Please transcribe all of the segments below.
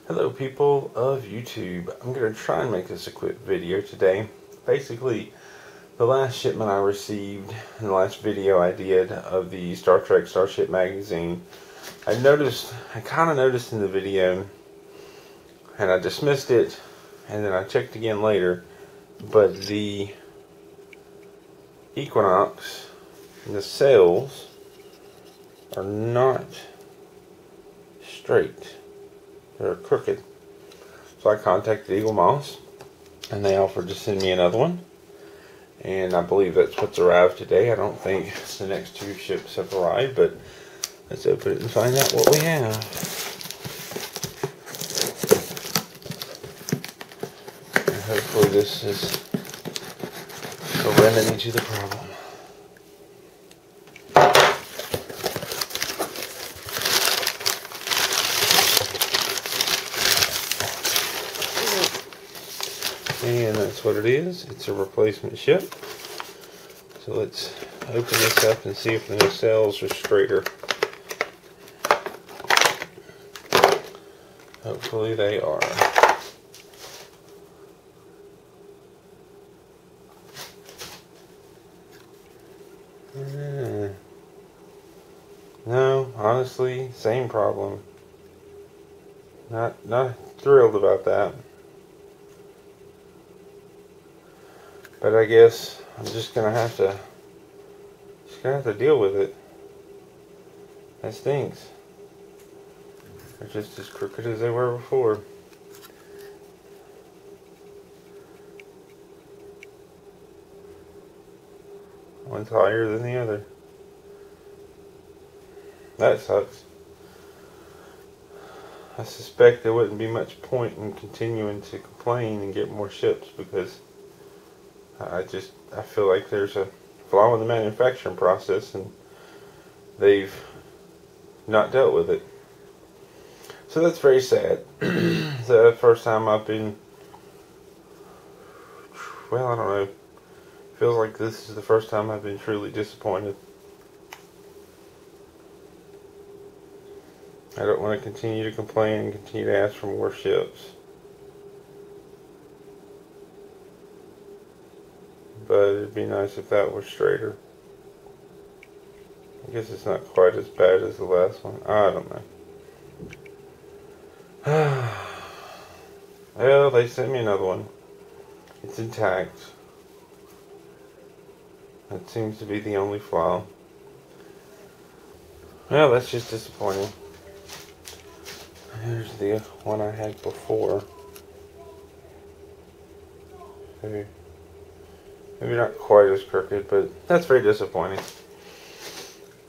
Hello people of YouTube. I'm going to try and make this a quick video today. Basically, the last shipment I received in the last video I did of the Star Trek Starship Magazine, I kind of noticed in the video, and I dismissed it, and then I checked again later, but the Equinox nacelles are not straight. They're crooked. So I contacted Eaglemoss, and they offered to send me another one. And I believe that's what's arrived today. I don't think the next two ships have arrived, but let's open it and find out what we have. And hopefully this is a remedy to the problem. And that's what it is. It's a replacement ship. So let's open this up and see if the nacelles are straighter. Hopefully they are. No, honestly, same problem. Not thrilled about that. But I guess I'm just gonna have to deal with it. That stinks. They're just as crooked as they were before. One's higher than the other. That sucks. I suspect there wouldn't be much point in continuing to complain and get more ships, because I feel like there's a flaw in the manufacturing process and they've not dealt with it. So that's very sad. The first time I've been, well, I don't know, feels like this is the first time I've been truly disappointed. I don't want to continue to complain and continue to ask for more ships. But it'd be nice if that was straighter. I guess it's not quite as bad as the last one. I don't know. Well, they sent me another one. It's intact. That seems to be the only flaw. Well, that's just disappointing. Here's the one I had before. Maybe not quite as crooked, but that's very disappointing.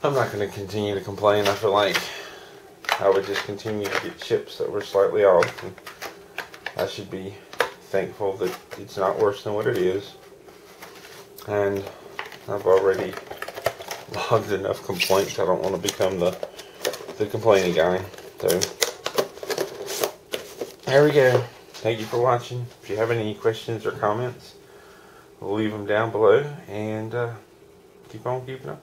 I'm not going to continue to complain. I feel like I would just continue to get ships that were slightly off. And I should be thankful that it's not worse than what it is. And I've already logged enough complaints. I don't want to become the complaining guy. So there we go. Thank you for watching. If you have any questions or comments, leave them down below, and keep on keeping up.